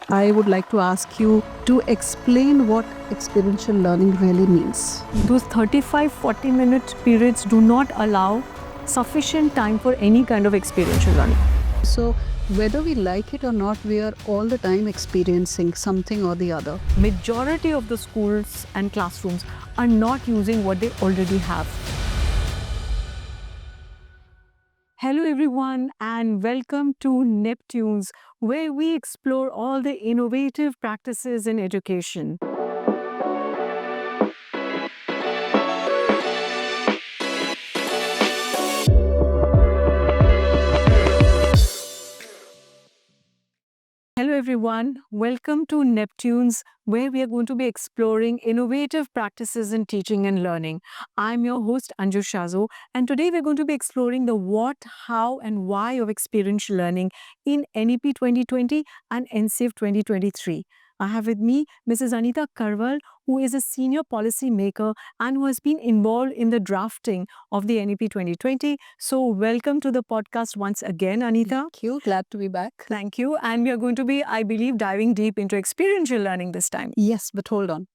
I would like to ask you to explain what experiential learning really means. Those 35-40 minute periods do not allow sufficient time for any kind of experiential learning. So, whether we like it or not, we are all the time experiencing something or the other. Majority of the schools and classrooms are not using what they already have. Hello everyone and welcome to Neptunes, where we explore all the innovative practices in education. Hello everyone, welcome to Neptunes, where we are going to be exploring innovative practices in teaching and learning. I'm your host Anju Shazo, and today we're going to be exploring the what, how and why of experiential learning in NEP 2020 and NCF 2023. I have with me Mrs. Anita Karwal, who is a senior policy maker and who has been involved in the drafting of the NEP 2020. So welcome to the podcast once again, Anita. Thank you. Glad to be back. Thank you. And we are going to be, I believe, diving deep into experiential learning this time. Yes, but hold on.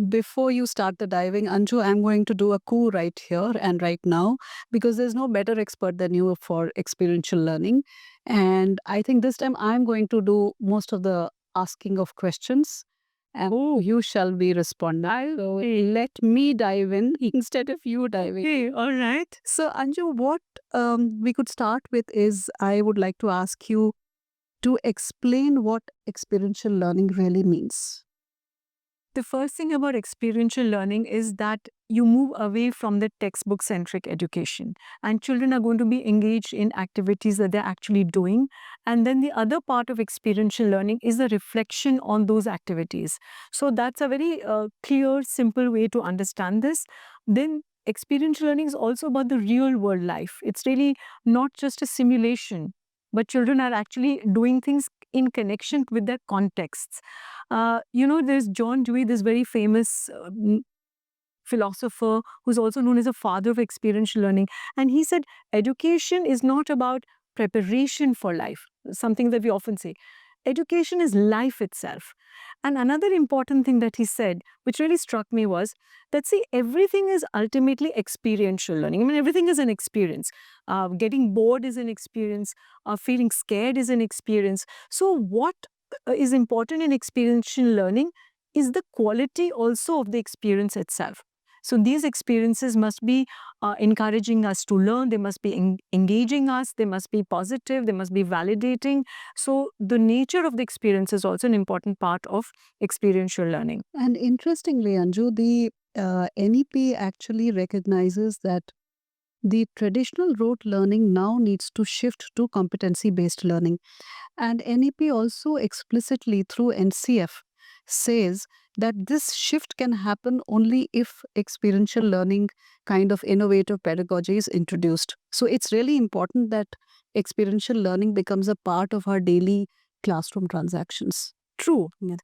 Before you start the diving, Anju, I'm going to do a coup right here and right now because there's no better expert than you for experiential learning. And I think this time I'm going to do most of the asking of questions. And you shall be responding. So let me dive in instead of you diving. Okay, all right. So, Anju, what we could start with is I would like to ask you to explain what experiential learning really means. The first thing about experiential learning is that you move away from the textbook centric education, and children are going to be engaged in activities that they're actually doing. And then the other part of experiential learning is the reflection on those activities. So that's a very clear, simple way to understand this. Then experiential learning is also about the real world life. It's really not just a simulation, but children are actually doing things in connection with their contexts. There's John Dewey, this very famous philosopher who's also known as a father of experiential learning. And he said, education is not about preparation for life, something that we often say. Education is life itself. And another important thing that he said, which really struck me, was that, see, everything is ultimately experiential learning. I mean, everything is an experience. Getting bored is an experience. Feeling scared is an experience. So what is important in experiential learning is the quality also of the experience itself. So these experiences must be encouraging us to learn, they must be engaging us, they must be positive, they must be validating. So the nature of the experience is also an important part of experiential learning. And interestingly, Anju, the NEP actually recognizes that the traditional rote learning now needs to shift to competency based learning. And NEP also explicitly through NCF says that this shift can happen only if experiential learning kind of innovative pedagogy is introduced. So it's really important that experiential learning becomes a part of our daily classroom transactions. True. Yeah.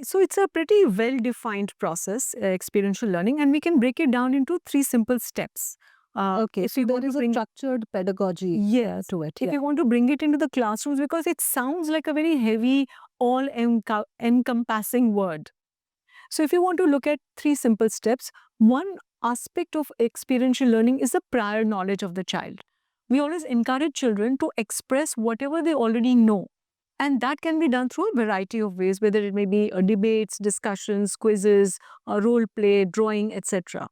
So it's a pretty well-defined process, experiential learning, and we can break it down into 3 simple steps. Okay, so there is a structured pedagogy Yes. to it. If you want to bring it into the classrooms, because it sounds like a very heavy, all-encompassing word. So if you want to look at 3 simple steps, one aspect of experiential learning is the prior knowledge of the child. We always encourage children to express whatever they already know. And that can be done through a variety of ways, whether it may be debates, discussions, quizzes, role play, drawing, etc.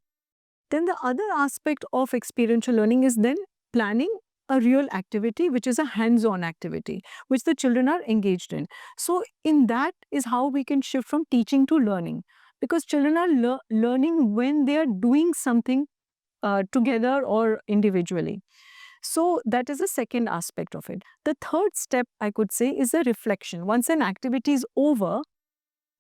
Then the other aspect of experiential learning is then planning a real activity, which is a hands-on activity, which the children are engaged in. So in that is how we can shift from teaching to learning, because children are learning when they are doing something together or individually. So that is the second aspect of it. The third step, I could say, is the reflection. Once an activity is over,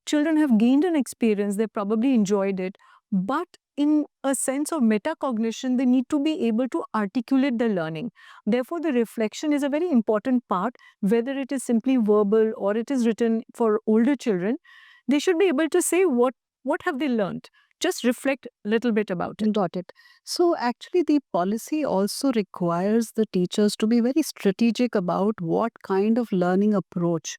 children have gained an experience, they probably enjoyed it, but in a sense of metacognition, they need to be able to articulate the learning. Therefore, the reflection is a very important part, whether it is simply verbal or it is written for older children. They should be able to say what have they learned. Just reflect a little bit about it. Got it. So, actually, the policy also requires the teachers to be very strategic about what kind of learning approach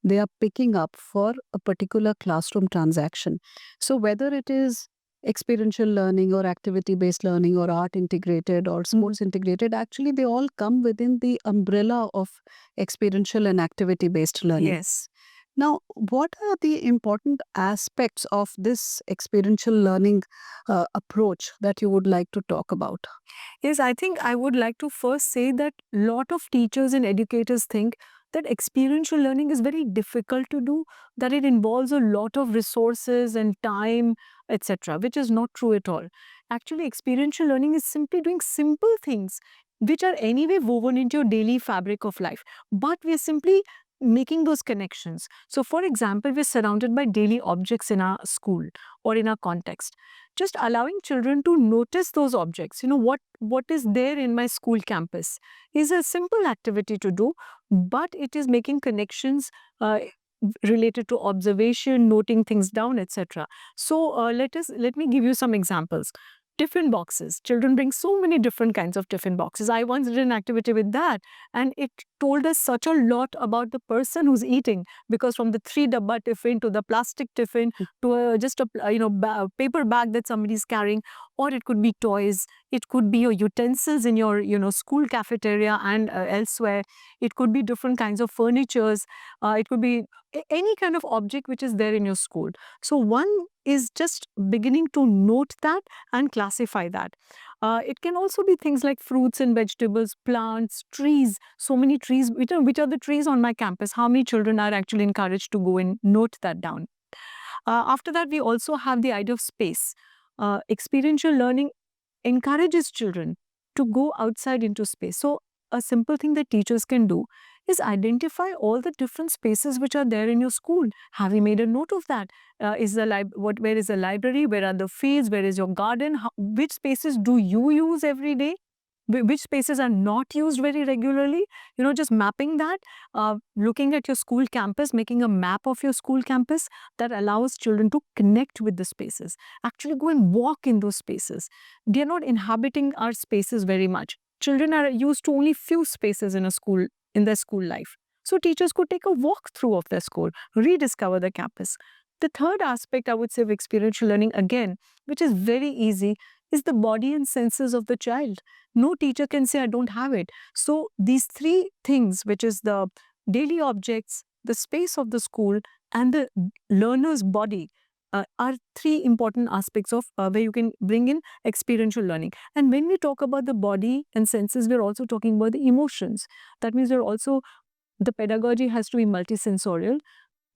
they are picking up for a particular classroom transaction. So, whether it is experiential learning or activity based learning or art integrated or sports integrated, actually, they all come within the umbrella of experiential and activity based learning. Yes. Now, what are the important aspects of this experiential learning approach that you would like to talk about? Yes, I think I would like to first say that lot of teachers and educators think that experiential learning is very difficult to do, that it involves a lot of resources and time, etc., which is not true at all. Actually, experiential learning is simply doing simple things which are anyway woven into your daily fabric of life, but we are simply making those connections. So, for example, we're surrounded by daily objects in our school or in our context. Just allowing children to notice those objects, what is there in my school campus, is a simple activity to do, but it is making connections related to observation, noting things down, etc. So let me give you some examples. Tiffin boxes. Children bring so many different kinds of tiffin boxes. I once did an activity with that, and it told us such a lot about the person who's eating, because from the 3 dabba tiffin to the plastic tiffin to just a paper bag that somebody's carrying, or it could be toys, it could be your utensils in your school cafeteria and elsewhere, it could be different kinds of furnitures, it could be any kind of object which is there in your school. So one is just beginning to note that and classify that. It can also be things like fruits and vegetables, plants, trees. So many trees. Which are the trees on my campus? How many children are actually encouraged to go and note that down? After that, we also have the idea of space. Experiential learning encourages children to go outside into space. So a simple thing that teachers can do is identify all the different spaces which are there in your school. Have you made a note of that? Where is the library? Where are the fields? Where is your garden? Which spaces do you use every day? Which spaces are not used very regularly? Just mapping that, looking at your school campus, making a map of your school campus that allows children to connect with the spaces. Actually go and walk in those spaces. They are not inhabiting our spaces very much. Children are used to only few spaces in a school, in their school life. So teachers could take a walk through of their school, rediscover the campus. The third aspect, I would say, of experiential learning, again, which is very easy, is the body and senses of the child. No teacher can say, I don't have it. So these three things, which is the daily objects, the space of the school, and the learner's body, are three important aspects of where you can bring in experiential learning. And when we talk about the body and senses, we're also talking about the emotions. That means the pedagogy has to be multisensorial,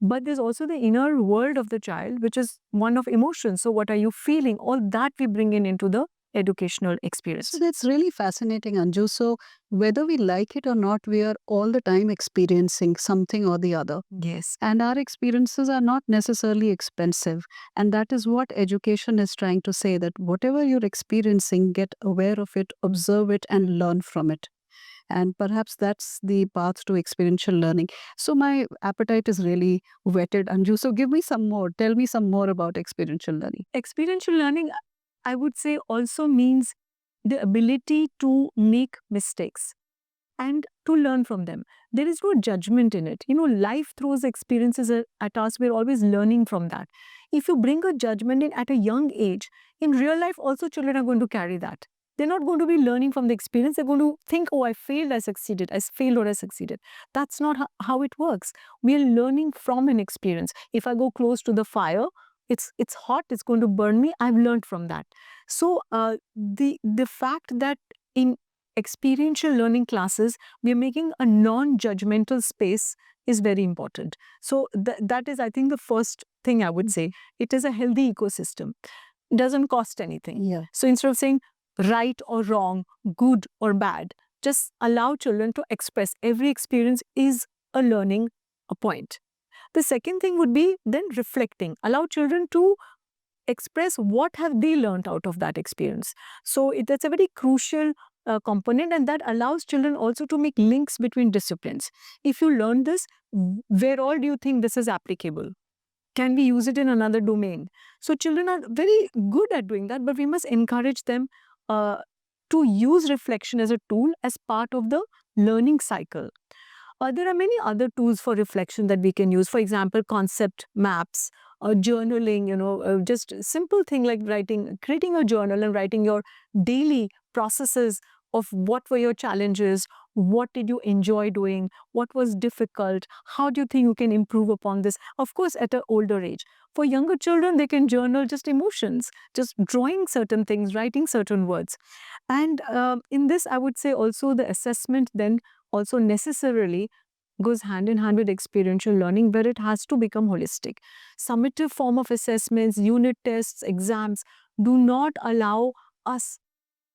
but there's also the inner world of the child, which is one of emotions. So what are you feeling? All that we bring into the educational experience. So that's really fascinating, Anju. So, whether we like it or not, we are all the time experiencing something or the other. Yes. And our experiences are not necessarily expensive. And that is what education is trying to say, that whatever you're experiencing, get aware of it, observe it, and learn from it. And perhaps that's the path to experiential learning. So, my appetite is really whetted, Anju. So, give me some more. Tell me some more about experiential learning. Experiential learning, I would say, also means the ability to make mistakes and to learn from them. There is no judgment in it. Life throws experiences at us. We're always learning from that. If you bring a judgment in at a young age, in real life also children are going to carry that. They're not going to be learning from the experience. They're going to think, oh, I failed, I succeeded. I failed or I succeeded. That's not how it works. We are learning from an experience. If I go close to the fire, it's hot, it's going to burn me. I've learned from that. So the fact that in experiential learning classes, we are making a non-judgmental space is very important. So that is, I think, the first thing I would say. It is a healthy ecosystem. It doesn't cost anything. Yeah. So instead of saying right or wrong, good or bad, just allow children to express. Every experience is a learning point. The second thing would be then reflecting. Allow children to express what have they learned out of that experience. So that's a very crucial component, and that allows children also to make links between disciplines. If you learn this, where all do you think this is applicable? Can we use it in another domain? So children are very good at doing that, but we must encourage them to use reflection as a tool as part of the learning cycle. There are many other tools for reflection that we can use. For example, concept maps or journaling, just simple thing like creating a journal and writing your daily processes of what were your challenges, what did you enjoy doing, what was difficult, how do you think you can improve upon this? Of course, at an older age. For younger children, they can journal just emotions, just drawing certain things, writing certain words. And in this, I would say also the assessment then also necessarily goes hand in hand with experiential learning, where it has to become holistic. Summative form of assessments, unit tests, exams do not allow us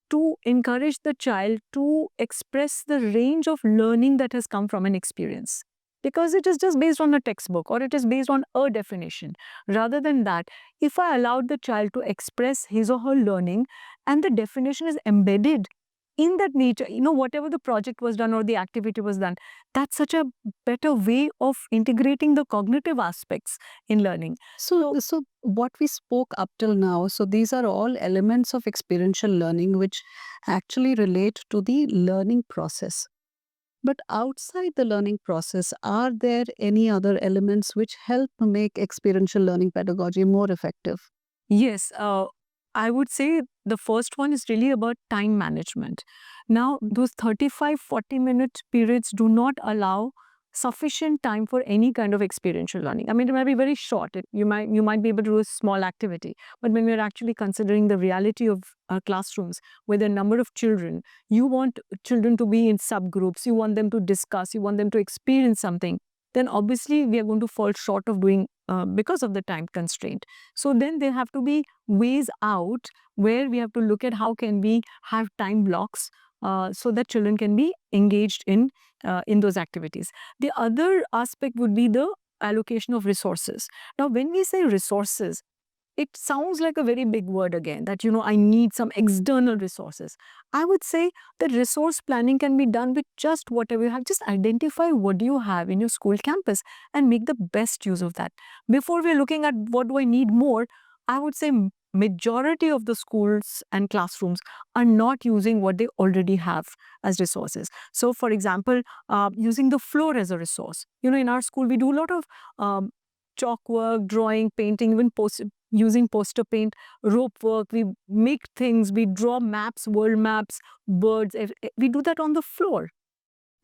to encourage the child to express the range of learning that has come from an experience. Because it is just based on a textbook or it is based on a definition. Rather than that, if I allowed the child to express his or her learning and the definition is embedded in that nature, whatever the project was done or the activity was done, that's such a better way of integrating the cognitive aspects in learning. So what we spoke up till now, so these are all elements of experiential learning which actually relate to the learning process. But outside the learning process, are there any other elements which help make experiential learning pedagogy more effective? Yes, I would say the first one is really about time management. Now, those 35-40 minute periods do not allow sufficient time for any kind of experiential learning. I mean, it might be very short. You might be able to do a small activity, but when we're actually considering the reality of classrooms, with a number of children, you want children to be in subgroups, you want them to discuss, you want them to experience something. Then obviously we are going to fall short of doing because of the time constraint. So then there have to be ways out where we have to look at how can we have time blocks so that children can be engaged in those activities. The other aspect would be the allocation of resources. Now, when we say resources, it sounds like a very big word again, that, I need some external resources. I would say that resource planning can be done with just whatever you have. Just identify what do you have in your school campus and make the best use of that. Before we're looking at what do I need more, I would say majority of the schools and classrooms are not using what they already have as resources. So, for example, using the floor as a resource. In our school, we do a lot of chalk work, drawing, painting, even using poster paint, rope work. We make things, we draw maps, world maps, birds. We do that on the floor.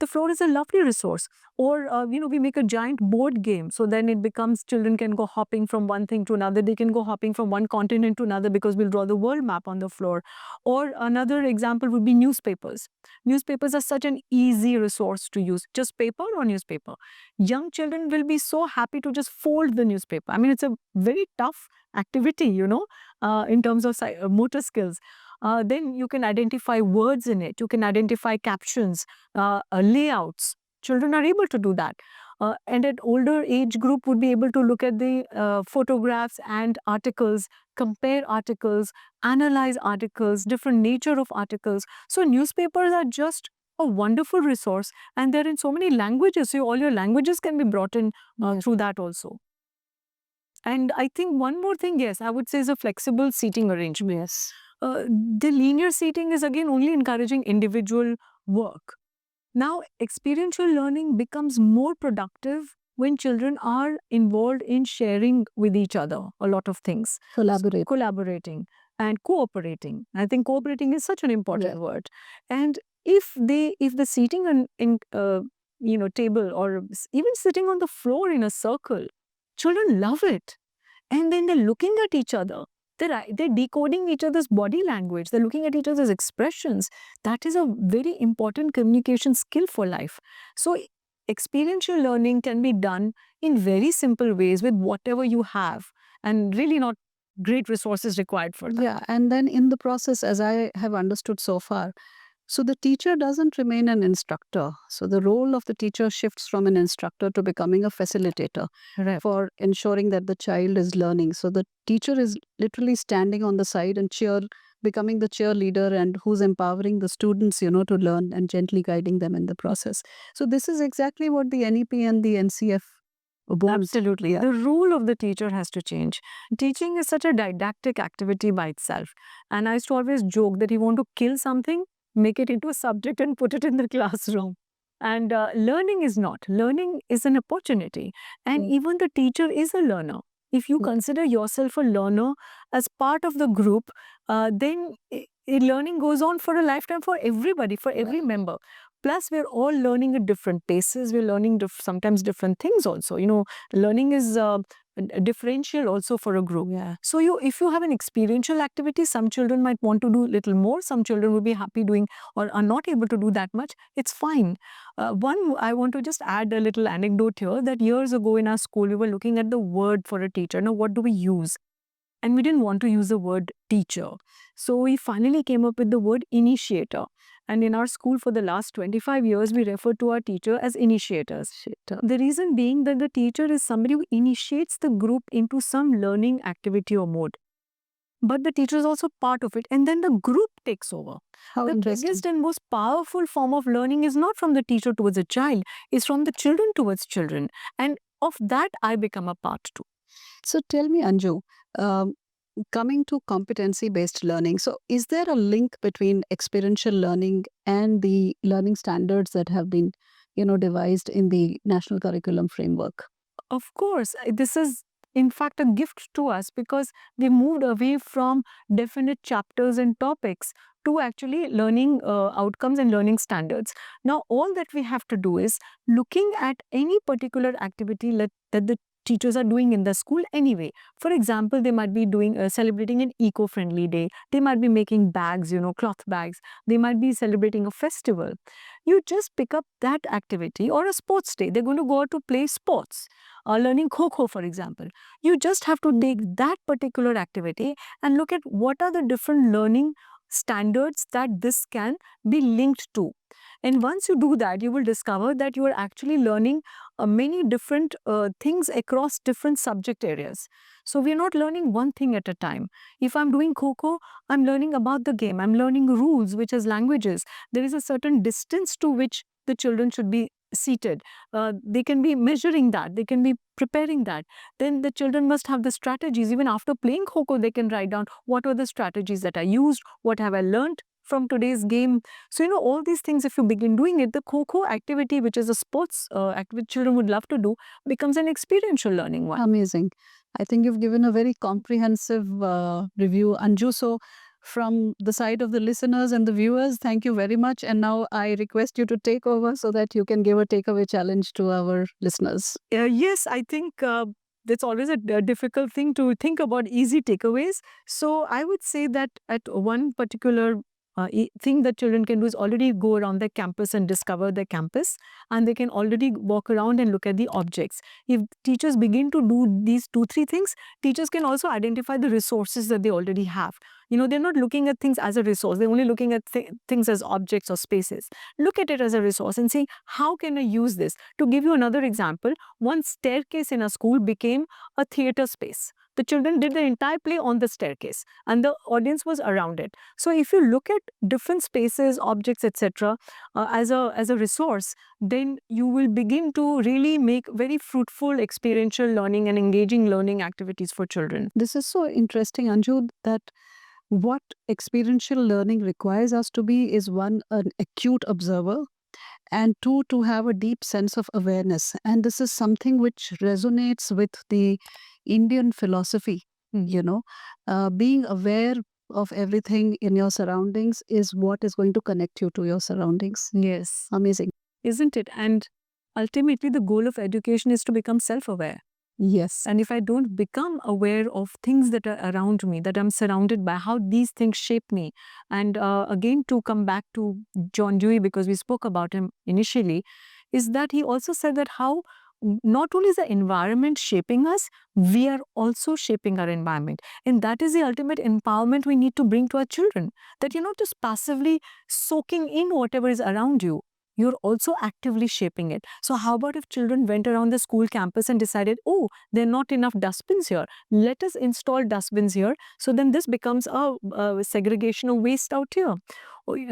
The floor is a lovely resource. Or, we make a giant board game. So then it becomes children can go hopping from one thing to another. They can go hopping from one continent to another because we'll draw the world map on the floor. Or another example would be newspapers. Newspapers are such an easy resource to use. Just paper or newspaper. Young children will be so happy to just fold the newspaper. I mean, it's a very tough activity, in terms of motor skills. Then you can identify words in it. You can identify captions, layouts. Children are able to do that. And at older age group would be able to look at the photographs and articles, compare articles, analyze articles, different nature of articles. So newspapers are just a wonderful resource, and they're in so many languages. So all your languages can be brought in through that also. And I think one more thing, yes, I would say is a flexible seating arrangement. Yes. The linear seating is again only encouraging individual work. Now, experiential learning becomes more productive when children are involved in sharing with each other a lot of things. Collaborating and cooperating. I think cooperating is such an important word. And if the seating in table or even sitting on the floor in a circle, children love it. And then they're looking at each other. They're decoding each other's body language. They're looking at each other's expressions. That is a very important communication skill for life. So experiential learning can be done in very simple ways with whatever you have, and really not great resources required for that. Yeah, and then in the process, as I have understood so far, so the teacher doesn't remain an instructor. So the role of the teacher shifts from an instructor to becoming a facilitator Right. for ensuring that the child is learning. So the teacher is literally standing on the side and becoming the cheerleader, and who's empowering the students, to learn and gently guiding them in the process. So this is exactly what the NEP and the NCF wants. Absolutely. The role of the teacher has to change. Teaching is such a didactic activity by itself. And I used to always joke that you want to kill something, make it into a subject and put it in the classroom. And learning is not. Learning is an opportunity. And Mm. even the teacher is a learner. If you Mm. consider yourself a learner as part of the group, then learning goes on for a lifetime for everybody, for every member. Plus, we're all learning at different paces. We're learning sometimes different things also. Learning is differential also for a group. Yeah. So if you have an experiential activity, some children might want to do a little more. Some children will be happy doing or are not able to do that much. It's fine. I want to just add a little anecdote here that years ago in our school, we were looking at the word for a teacher. Now, what do we use? And we didn't want to use the word teacher. So we finally came up with the word initiator. And in our school for the last 25 years, we refer to our teacher as initiators. The reason being that the teacher is somebody who initiates the group into some learning activity or mode. But the teacher is also part of it, and then the group takes over. How The interesting. biggest and most powerful form of learning is not from the teacher towards a child, it's from the children towards children. And of that, I become a part too. So tell me, Anju, um, coming to competency-based learning, so is there a link between experiential learning and the learning standards that have been, devised in the national curriculum framework? Of course, this is in fact a gift to us because we moved away from definite chapters and topics to actually learning outcomes and learning standards. Now, all that we have to do is looking at any particular activity that the teachers are doing in the school anyway. For example, they might be doing celebrating an eco-friendly day. They might be making bags, cloth bags. They might be celebrating a festival. You just pick up that activity or a sports day. They're going to go out to play sports. Learning Kho-Kho, for example. You just have to take that particular activity and look at what are the different learning standards that this can be linked to. And once you do that, you will discover that you are actually learning many different things across different subject areas. So we are not learning one thing at a time. If I'm doing Kho-Kho, I'm learning about the game. I'm learning rules, which is languages. There is a certain distance to which the children should be seated. They can be measuring that. They can be preparing that. Then the children must have the strategies. Even after playing Kho-Kho, they can write down what are the strategies that I used, what have I learned from today's game. So, all these things, if you begin doing it, the Kho-Kho activity, which is a sports activity children would love to do, becomes an experiential learning one. Amazing. I think you've given a very comprehensive review, Anju. So, from the side of the listeners and the viewers, thank you very much. And now I request you to take over so that you can give a takeaway challenge to our listeners. Yes, I think that's always a difficult thing to think about easy takeaways. So I would say that at one particular thing that children can do is already go around their campus and discover their campus, and they can already walk around and look at the objects. If teachers begin to do these 2-3 things, teachers can also identify the resources that they already have. They're not looking at things as a resource. They're only looking at things as objects or spaces. Look at it as a resource and see, how can I use this? To give you another example, one staircase in a school became a theater space. The children did the entire play on the staircase and the audience was around it. So if you look at different spaces, objects, etc. As a resource, then you will begin to really make very fruitful experiential learning and engaging learning activities for children. This is so interesting, Anju, that what experiential learning requires us to be is one, an acute observer, and two, to have a deep sense of awareness. And this is something which resonates with the Indian philosophy. Being aware of everything in your surroundings is what is going to connect you to your surroundings. Yes. Amazing. Isn't it? And ultimately, the goal of education is to become self-aware. Yes. And if I don't become aware of things that are around me, that I'm surrounded by, how these things shape me. And again, to come back to John Dewey, because we spoke about him initially, is that he also said that how not only is the environment shaping us, we are also shaping our environment. And that is the ultimate empowerment we need to bring to our children. That you're not just passively soaking in whatever is around you. You're also actively shaping it. So how about if children went around the school campus and decided, oh, there are not enough dustbins here. Let us install dustbins here. So then this becomes a segregation of waste out here.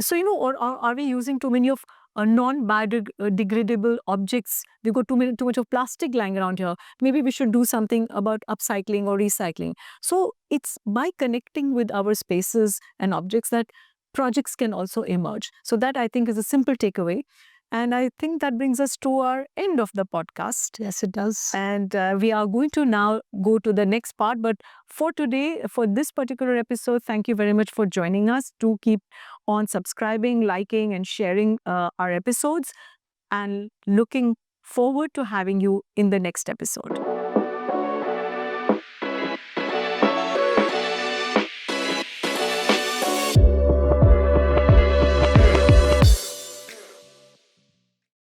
So, or are we using too many of non-biodegradable objects? We got too much of plastic lying around here. Maybe we should do something about upcycling or recycling. So it's by connecting with our spaces and objects that projects can also emerge. So that, I think, is a simple takeaway. And I think that brings us to our end of the podcast. Yes, it does. And we are going to now go to the next part. But for today, for this particular episode, thank you very much for joining us. Do keep on subscribing, liking, and sharing our episodes. And looking forward to having you in the next episode.